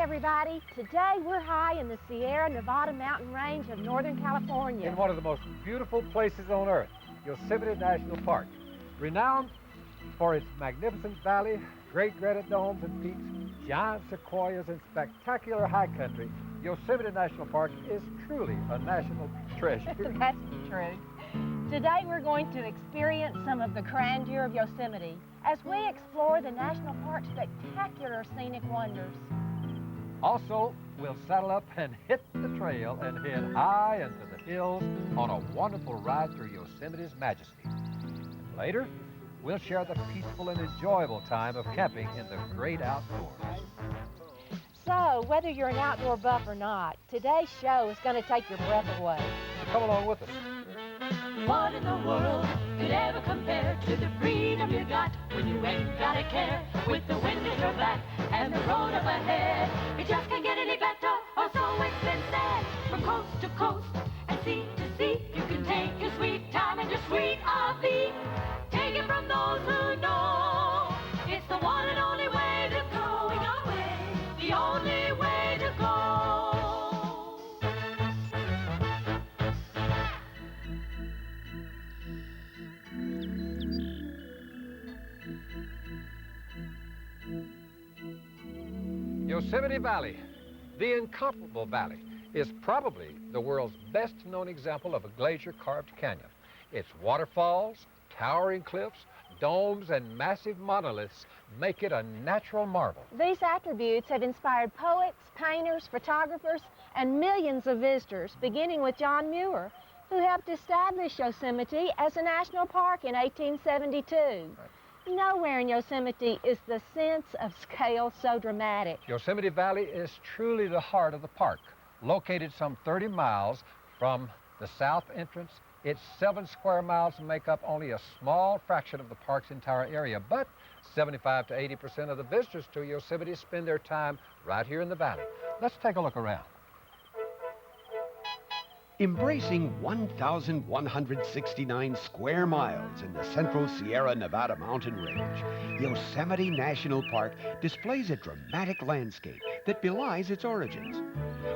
everybody. Today we're high in the Sierra Nevada mountain range of Northern California. In one of the most beautiful places on earth, Yosemite National Park. Renowned for its magnificent valley, great granite domes and peaks, giant sequoias, and spectacular high country, Yosemite National Park is truly a national treasure. That's true. Today we're going to experience some of the grandeur of Yosemite as we explore the National Park's spectacular scenic wonders. Also, we'll saddle up and hit the trail and head high into the hills on a wonderful ride through Yosemite's majesty. And later, we'll share the peaceful and enjoyable time of camping in the great outdoors. So, whether you're an outdoor buff or not, today's show is going to take your breath away. So come along with us. What in the world could ever compare to the freedom you got when you ain't got a care? With the wind at your back and the road up ahead, it just can't get any better, or so it's been said. From coast to coast and sea to sea, you can take your sweet time and your sweet RV. Take it from those who know it's the one and only way to go. The only way to go. Yosemite Valley, the incomparable valley, is probably the world's best known example of a glacier-carved canyon. Its waterfalls, towering cliffs, domes, and massive monoliths make it a natural marvel. These attributes have inspired poets, painters, photographers, and millions of visitors, beginning with John Muir, who helped establish Yosemite as a national park in 1872. Right. Nowhere in Yosemite is the sense of scale so dramatic. Yosemite Valley is truly the heart of the park. Located some 30 miles from the south entrance, its 7 square miles make up only a small fraction of the park's entire area, but 75 to 80% of the visitors to Yosemite spend their time right here in the valley. Let's take a look around. Embracing 1,169 square miles in the central Sierra Nevada mountain range, Yosemite National Park displays a dramatic landscape that belies its origins.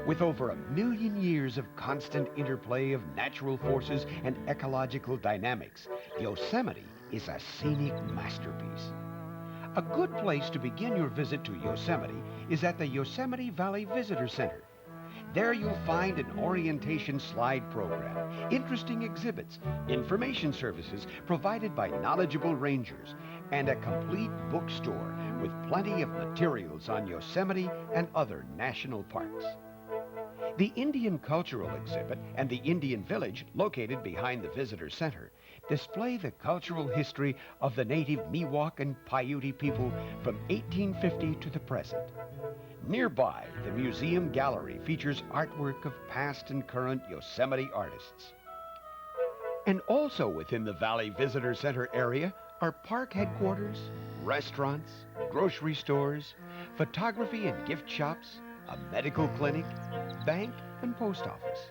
With over 1 million years of constant interplay of natural forces and ecological dynamics, Yosemite is a scenic masterpiece. A good place to begin your visit to Yosemite is at the Yosemite Valley Visitor Center. There you'll find an orientation slide program, interesting exhibits, information services provided by knowledgeable rangers, and a complete bookstore with plenty of materials on Yosemite and other national parks. The Indian Cultural Exhibit and the Indian Village, located behind the Visitor Center, display the cultural history of the native Miwok and Paiute people from 1850 to the present. Nearby, the museum gallery features artwork of past and current Yosemite artists. And also within the Valley Visitor Center area are park headquarters, restaurants, grocery stores, photography and gift shops, a medical clinic, bank, and post office.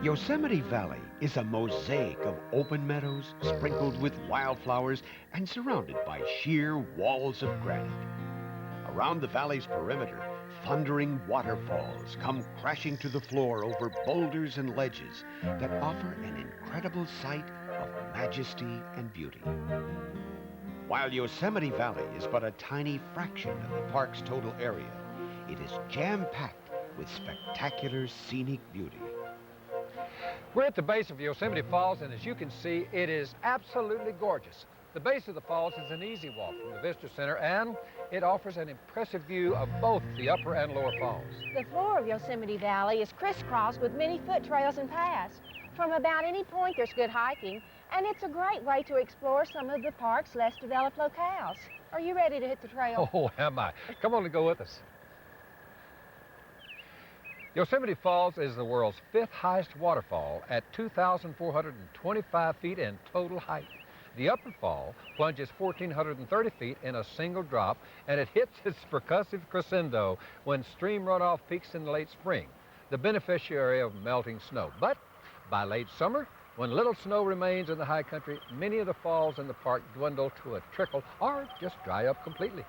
Yosemite Valley is a mosaic of open meadows sprinkled with wildflowers and surrounded by sheer walls of granite. Around the valley's perimeter, thundering waterfalls come crashing to the floor over boulders and ledges that offer an incredible sight of majesty and beauty. While Yosemite Valley is but a tiny fraction of the park's total area, it is jam-packed with spectacular scenic beauty. We're at the base of Yosemite Falls, and as you can see, it is absolutely gorgeous. The base of the falls is an easy walk from the Visitor Center, and it offers an impressive view of both the upper and lower falls. The floor of Yosemite Valley is crisscrossed with many foot trails and paths. From about any point, there's good hiking, and it's a great way to explore some of the park's less developed locales. Are you ready to hit the trail? Oh, am I? Come on and go with us. Yosemite Falls is the world's 5th highest waterfall at 2,425 feet in total height. The upper fall plunges 1,430 feet in a single drop, and it hits its percussive crescendo when stream runoff peaks in late spring, the beneficiary of melting snow. But by late summer, When little snow remains in the high country, many of the falls in the park dwindle to a trickle or just dry up completely.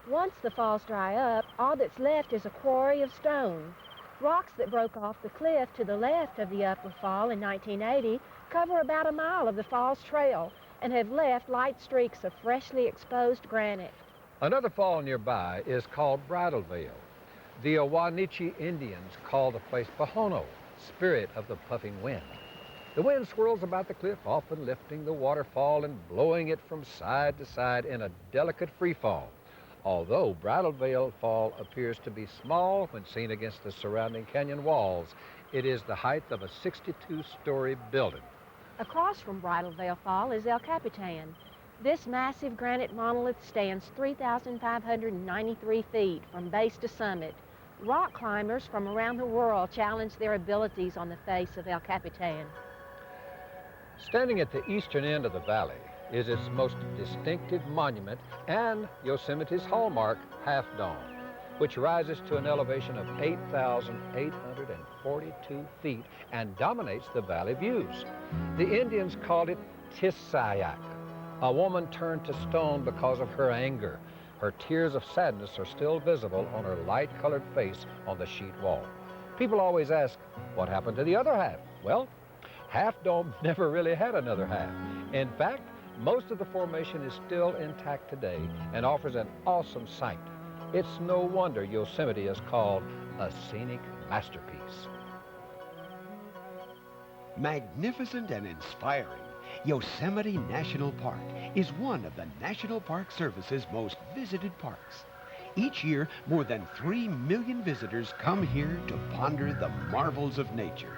Once the falls dry up, all that's left is a quarry of stone. Rocks that broke off the cliff to the left of the upper fall in 1980 cover about a mile of the fall's trail and have left light streaks of freshly exposed granite. Another fall nearby is called Bridal Veil. The Awanichi Indians call the place Pahono, spirit of the puffing wind. The wind swirls about the cliff, often lifting the waterfall and blowing it from side to side in a delicate free fall. Although Bridal Veil Fall appears to be small when seen against the surrounding canyon walls, it is the height of a 62-story building. Across from Bridal Veil Fall is El Capitan. This massive granite monolith stands 3,593 feet from base to summit. Rock climbers from around the world challenge their abilities on the face of El Capitan. Standing at the eastern end of the valley is its most distinctive monument and Yosemite's hallmark, Half Dome, which rises to an elevation of 8,842 feet and dominates the valley views. The Indians called it Tisayak, a woman turned to stone because of her anger. Her tears of sadness are still visible on her light-colored face on the sheet wall. People always ask, what happened to the other half? Well, Half Dome never really had another half. In fact, most of the formation is still intact today and offers an awesome sight. It's no wonder Yosemite is called a scenic masterpiece. Magnificent and inspiring, Yosemite National Park is one of the National Park Service's most visited parks. Each year, more than 3 million visitors come here to ponder the marvels of nature.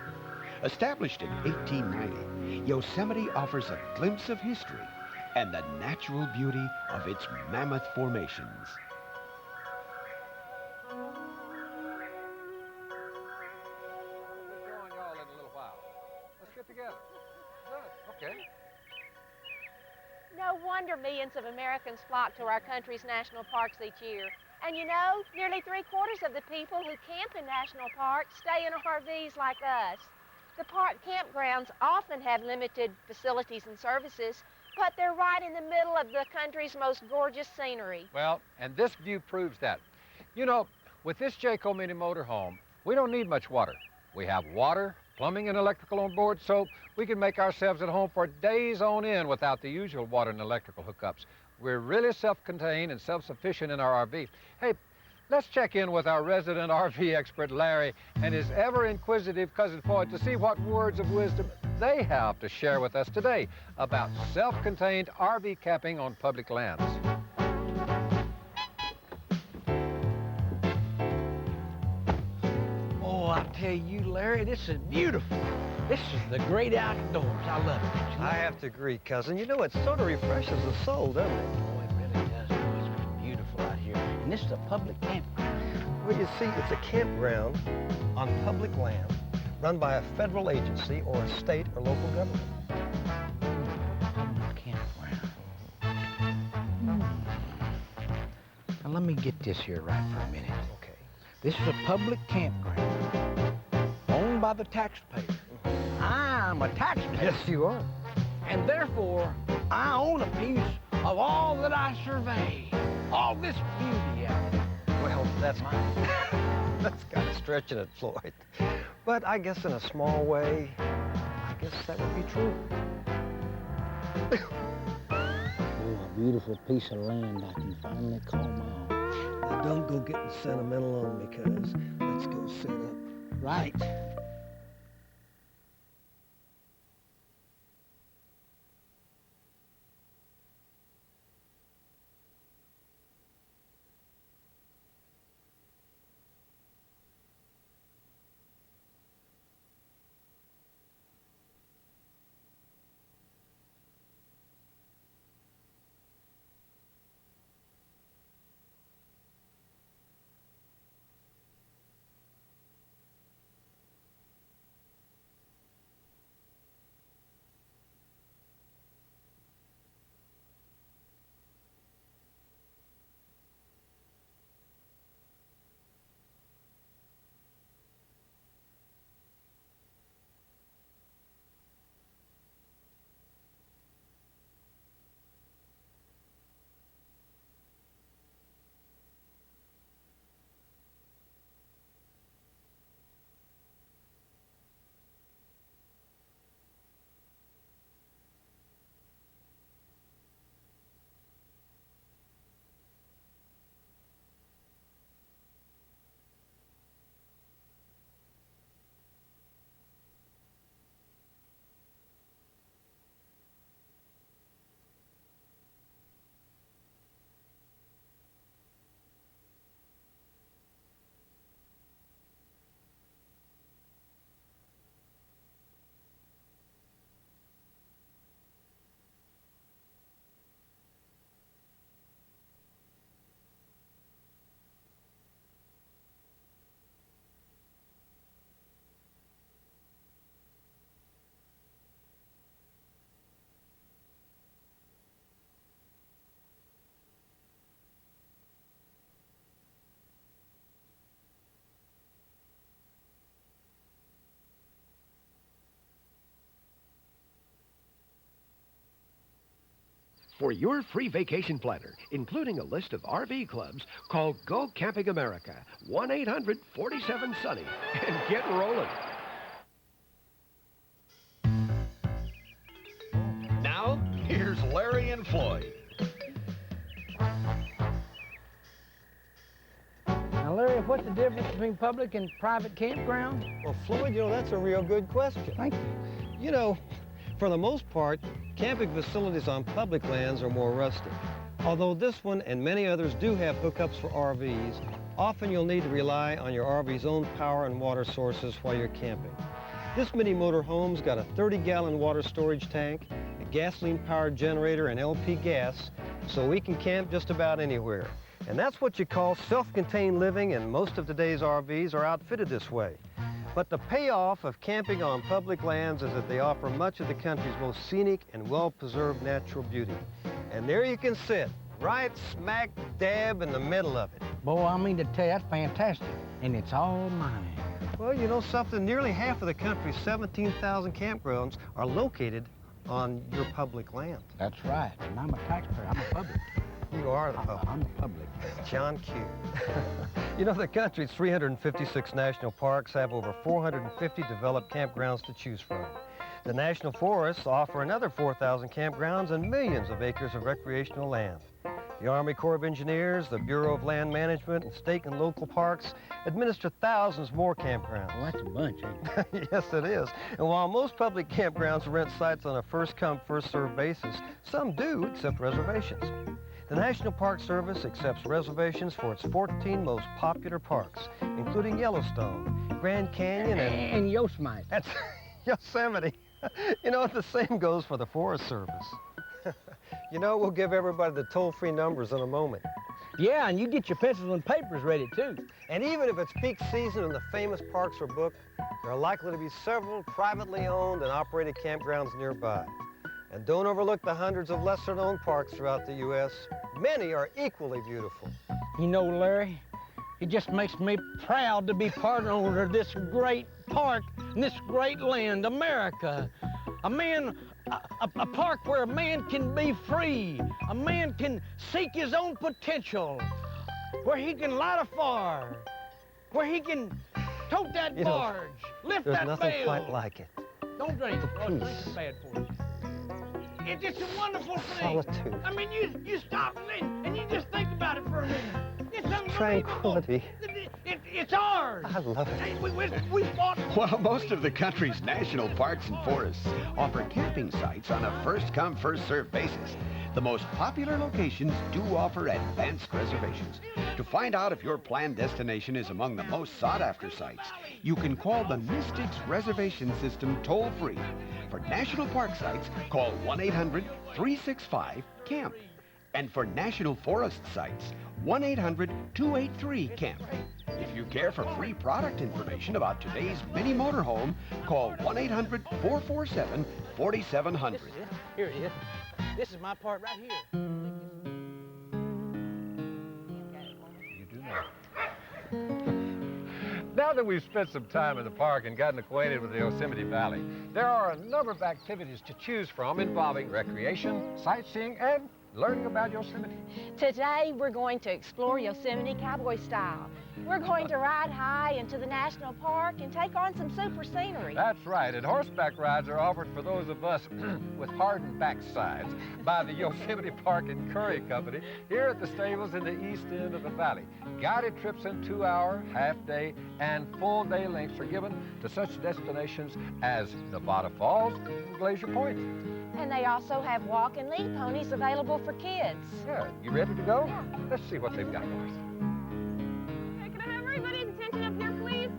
Established in 1890, Yosemite offers a glimpse of history and the natural beauty of its mammoth formations. We'll join y'all in a little while. Let's get together. Good, okay. No wonder millions of Americans flock to our country's national parks each year. And you know, nearly 3/4 of the people who camp in national parks stay in RVs like us. The park campgrounds often have limited facilities and services, but they're right in the middle of the country's most gorgeous scenery. Well, and this view proves that. You know, with this Jayco Mini motorhome, we don't need much water. We have water, plumbing, and electrical on board, so we can make ourselves at home for days on end without the usual water and electrical hookups. We're really self-contained and self-sufficient in our RV. Hey, let's check in with our resident RV expert, Larry, and his ever-inquisitive cousin Floyd to see what words of wisdom they have to share with us today about self-contained RV camping on public lands. Oh, I tell you, Larry, this is beautiful. This is the great outdoors. I love it. Don't you? I have to agree, cousin. You know, it sort of refreshes the soul, doesn't it? Oh, it really does. Oh, it's just beautiful out here. And this is a public campground. Well, you see, it's a campground on public land run by a federal agency or a state or local government. Public campground. Now, let me get this here right for a minute. Okay. This is a public campground owned by the taxpayer. I'm a taxpayer. Yes, you are. And therefore, I own a piece of all that I survey. All this beauty out there. Well, that's mine. that's kind of stretching it, Floyd. But I guess in a small way, I guess that would be true. Oh, a beautiful piece of land I can finally call my own. Now, don't go getting sentimental on me, cuz. Let's go set up. Right. For your free vacation planner, including a list of RV clubs, call Go Camping America, 1-800-47-SUNNY, and get rolling. Now, here's Larry and Floyd. Now, Larry, what's the difference between public and private campgrounds? Well, Floyd, that's a real good question. Thank you. You know, for the most part, camping facilities on public lands are more rustic. Although this one and many others do have hookups for RVs, often you'll need to rely on your RV's own power and water sources while you're camping. This mini motorhome's got a 30-gallon water storage tank, a gasoline-powered generator, and LP gas, so we can camp just about anywhere. And that's what you call self-contained living, and most of today's RVs are outfitted this way. But the payoff of camping on public lands is that they offer much of the country's most scenic and well-preserved natural beauty. And there you can sit, right smack dab in the middle of it. Boy, I mean to tell you, that's fantastic. And it's all mine. Well, you know something? Nearly half of the country's 17,000 campgrounds are located on your public land. That's right. And I'm a taxpayer. I'm a public. You are the public. I'm the public. John Q. You know, the country's 356 national parks have over 450 developed campgrounds to choose from. The national forests offer another 4,000 campgrounds and millions of acres of recreational land. The Army Corps of Engineers, the Bureau of Land Management, and state and local parks administer thousands more campgrounds. Well, that's a bunch, ain't it? Yes, it is. And while most public campgrounds rent sites on a first-come, first-served basis, some do accept reservations. The National Park Service accepts reservations for its 14 most popular parks, including Yellowstone, Grand Canyon, and Yosemite. That's Yosemite. You know, the same goes for the Forest Service. You know, we'll give everybody the toll-free numbers in a moment. Yeah, and you get your pencils and papers ready, too. And even if it's peak season and the famous parks are booked, there are likely to be several privately owned and operated campgrounds nearby. And don't overlook the hundreds of lesser-known parks throughout the U.S. Many are equally beautiful. You know, Larry, it just makes me proud to be part owner of this great park and this great land, America. A park where a man can be free, a man can seek his own potential, where he can light a fire, where he can tote that barge, lift that bale. There's nothing quite like it. Don't drink it, drink is bad for you. It's a wonderful thing. Solitude. I mean, you stop and you just think about it for a minute. It's unbelievable. Tranquility. It's ours. I love it. We fought. Well, most of the country's national parks and forests offer camping sites on a first-come, first-served basis. The most popular locations do offer advanced reservations. To find out if your planned destination is among the most sought-after sites, you can call the Mystics Reservation System toll-free. For national park sites, call 1-800-365-CAMP. And for national forest sites, 1-800-283-CAMP. If you care for free product information about today's mini motorhome, call 1-800-447-4700. Here it is. This is my part right here. You do know. Now that we've spent some time in the park and gotten acquainted with the Yosemite Valley, there are a number of activities to choose from involving recreation, sightseeing, and learning about Yosemite. Today, we're going to explore Yosemite cowboy style. We're going to ride high into the national park and take on some super scenery. That's right, and horseback rides are offered for those of us with hardened backsides by the Yosemite Park and Curry Company here at the stables in the east end of the valley. Guided trips in 2-hour, half-day, and full-day lengths are given to such destinations as Nevada Falls and Glacier Point. And they also have walk and lead ponies available for kids. Yeah, you ready to go? Yeah. Let's see what they've got for us. Hey, can I have everybody's attention up here, please?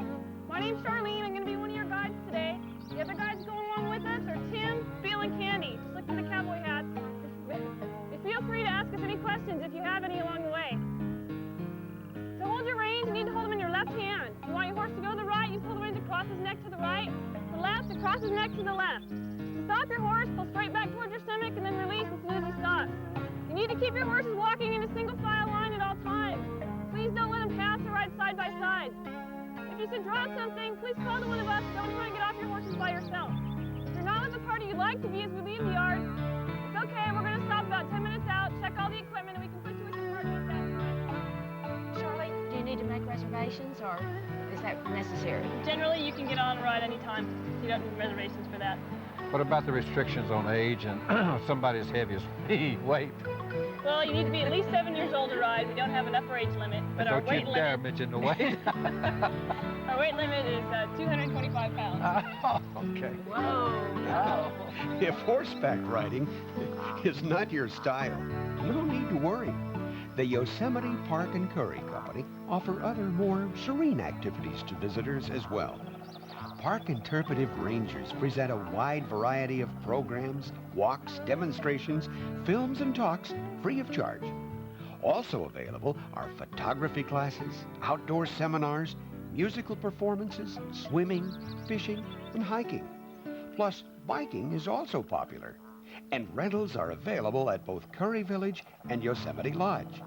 My name's Charlene. I'm going to be one of your guides today. The other guides going along with us are Tim, Bill, and Candy. Just look at the cowboy hats. Feel free to ask us any questions if you have any along the way. To hold your reins, you need to hold them in your left hand. If you want your horse to go to the right, you pull the reins across his neck to the right. The left, across his neck to the left. To stop your horse, pull straight back towards your stomach and then release as soon as he stops. You need to keep your horses walking in a single file line at all times. Please don't let them pass or ride side by side. If you should drop something, please call to one of us. Don't try and get off your horses by yourself. If you're not with the party you'd like to be as we leave the yard, it's okay, we're gonna stop about 10 minutes out, check all the equipment, and we can put you with your partner at that time. Charlie, do you need to make reservations, or is that necessary? Generally, you can get on a ride anytime. You don't need reservations for that. What about the restrictions on age and somebody as heavy as me weight? Well, you need to be at least 7 years old to ride. We don't have an upper age limit, but our weight Don't you dare limit... mention the weight. Our weight limit is 225 pounds. Okay. Whoa. If horseback riding is not your style, no need to worry. The Yosemite Park and Curry Company offer other more serene activities to visitors as well. Park interpretive rangers present a wide variety of programs, walks, demonstrations, films, and talks free of charge. Also available are photography classes, outdoor seminars, musical performances, swimming, fishing, and hiking. Plus, biking is also popular. And rentals are available at both Curry Village and Yosemite Lodge.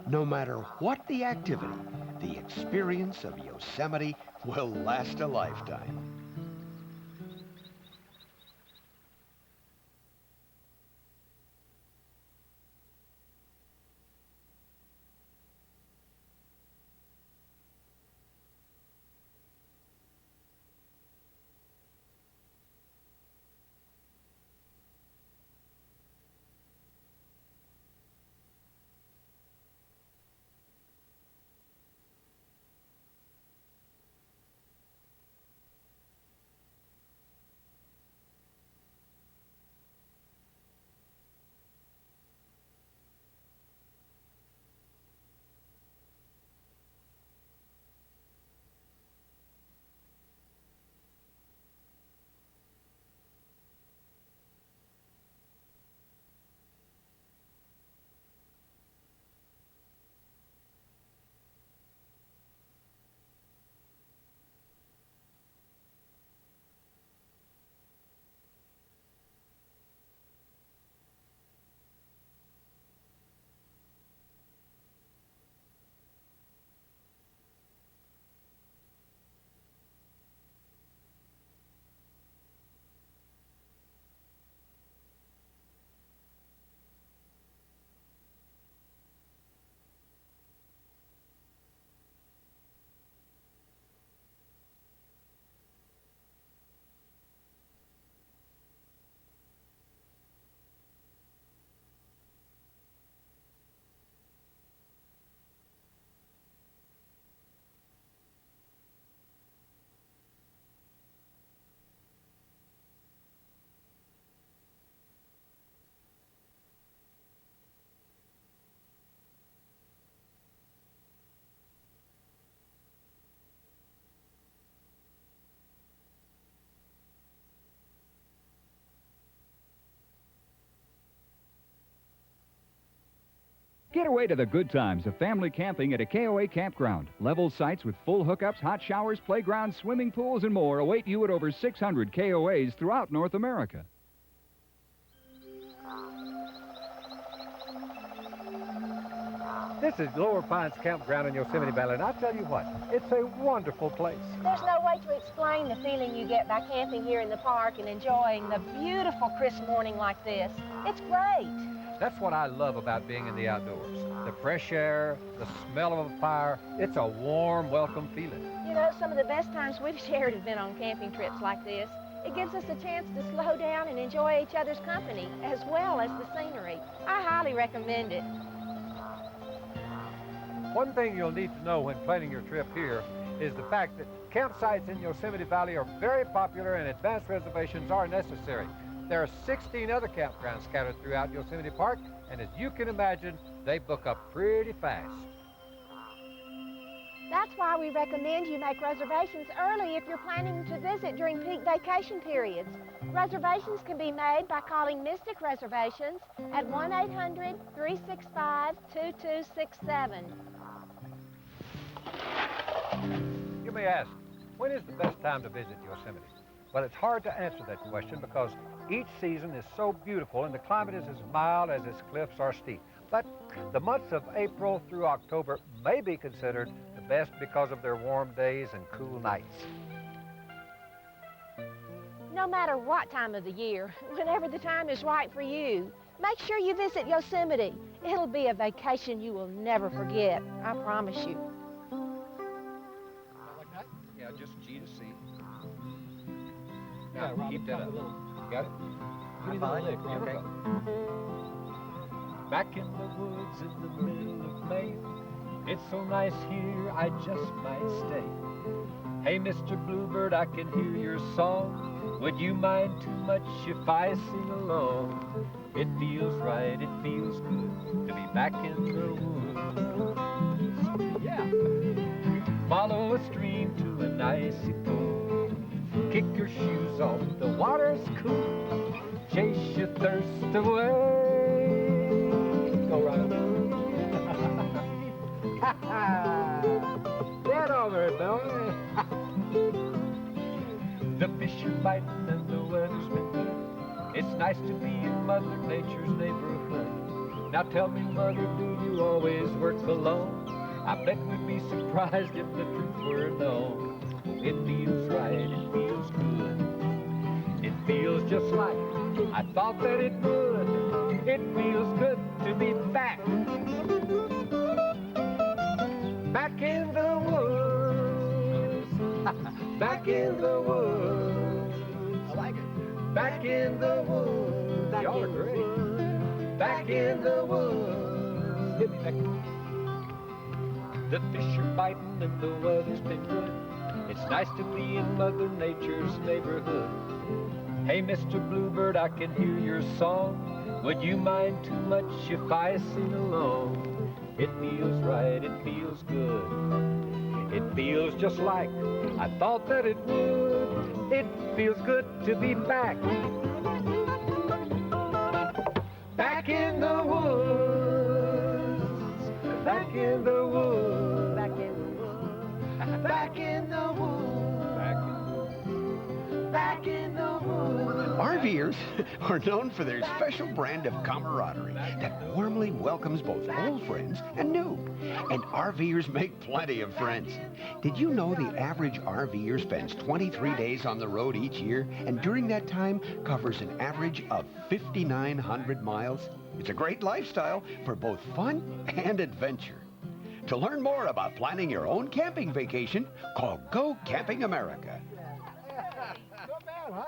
No matter what the activity, the experience of Yosemite will last a lifetime. Get away to the good times of family camping at a KOA campground. Level sites with full hookups, hot showers, playgrounds, swimming pools, and more await you at over 600 KOAs throughout North America. This is Lower Pines Campground in Yosemite Valley, and I tell you what, it's a wonderful place. There's no way to explain the feeling you get by camping here in the park and enjoying the beautiful crisp morning like this. It's great. That's what I love about being in the outdoors. The fresh air, the smell of a fire, it's a warm, welcome feeling. You know, some of the best times we've shared have been on camping trips like this. It gives us a chance to slow down and enjoy each other's company, as well as the scenery. I highly recommend it. One thing you'll need to know when planning your trip here is the fact that campsites in Yosemite Valley are very popular and advanced reservations are necessary. There are 16 other campgrounds scattered throughout Yosemite Park, and as you can imagine, they book up pretty fast. That's why we recommend you make reservations early if you're planning to visit during peak vacation periods. Reservations can be made by calling Mystic Reservations at 1-800-365-2267. You may ask, when is the best time to visit Yosemite? Well, it's hard to answer that question because each season is so beautiful and the climate is as mild as its cliffs are steep. But the months of April through October may be considered the best because of their warm days and cool nights. No matter what time of the year, whenever the time is right for you, Make sure you visit Yosemite. It'll be a vacation you will never forget, I promise you. Like that? Yeah, just G to C. Yeah, Now, Robert, keep that up. a little. Got it? Give me the lick, Here we okay. go. Back in the woods in the middle of May, it's so nice here, I just might stay. Hey, Mr. Bluebird, I can hear your song. Would you mind too much if I sing along? It feels right, it feels good to be back in the woods. Yeah. Follow a stream to an icy pool. Kick your shoes off, the water's cool. Chase your thirst away. Go, Runnels. Get over it, boy. The fish are biting and the weather's been good. It's nice to be in Mother Nature's neighborhood. Now tell me, Mother, do you always work alone? I bet we'd be surprised if the truth were known. It feels right, it feels good. It feels just like I thought that it would. It feels good to be back. Back in the woods. Back in the woods. I like it. Back in the woods. Y'all are great. Back in the woods. Hit me, Becky. The fish are biting and the weather's been good. It's nice to be in Mother Nature's neighborhood. Hey, Mr. Bluebird, I can hear your song. Would you mind too much if I sing along? It feels right, it feels good. It feels just like I thought that it would. It feels good to be back. Back in the woods. Back in the woods. Back in the woods. Back in the woods. Back in the woods. RVers are known for their special brand of camaraderie that warmly welcomes both old friends and new. And RVers make plenty of friends. Did you know the average RVer spends 23 days on the road each year, and during that time covers an average of 5,900 miles? It's a great lifestyle for both fun and adventure. To learn more about planning your own camping vacation, call Go Camping America. Not bad, huh?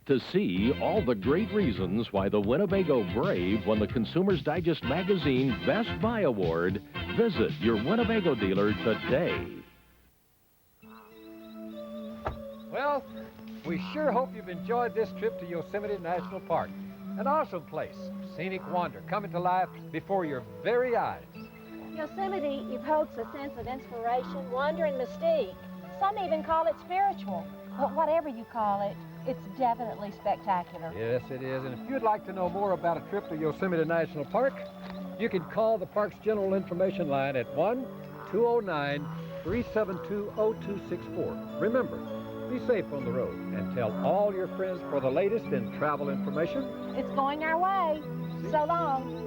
To see all the great reasons why the Winnebago Brave won the Consumer's Digest Magazine Best Buy Award, visit your Winnebago dealer today. Well, we sure hope you've enjoyed this trip to Yosemite National Park. An awesome place, scenic wonder coming to life before your very eyes. Yosemite evokes a sense of inspiration, wonder, and mystique. Some even call it spiritual. But whatever you call it, it's definitely spectacular. Yes, it is. And if you'd like to know more about a trip to Yosemite National Park, you can call the park's general information line at 1-209-372-0264. Remember, be safe on the road and tell all your friends for the latest in travel information. It's going our way. So long.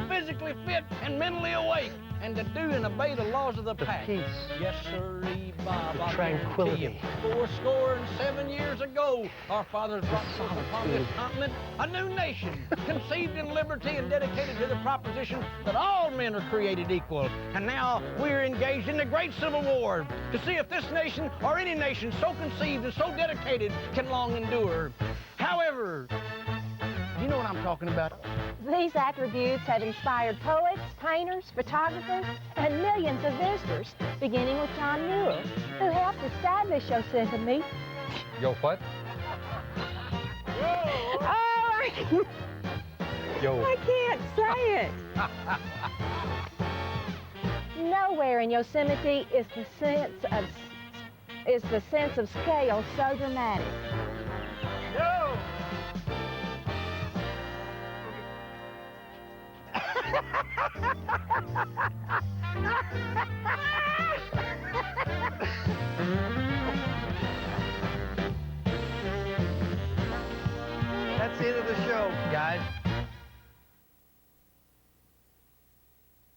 Physically fit and mentally awake, and to do and obey the laws of the pack. peace. Yes, sirree, Bob. The I tranquility. guarantee you, 7 years ago, our fathers brought forth upon this continent a new nation, conceived in liberty and dedicated to the proposition that all men are created equal. And now we're engaged in the great Civil War to see if this nation or any nation so conceived and so dedicated can long endure. However, you know what I'm talking about. These attributes have inspired poets, painters, photographers, and millions of visitors, beginning with John Muir, who helped establish Yosemite. Yo, what? Oh, Yo. I can't say it. Nowhere in Yosemite is the sense of scale so dramatic. Yo! That's the end of the show, guys.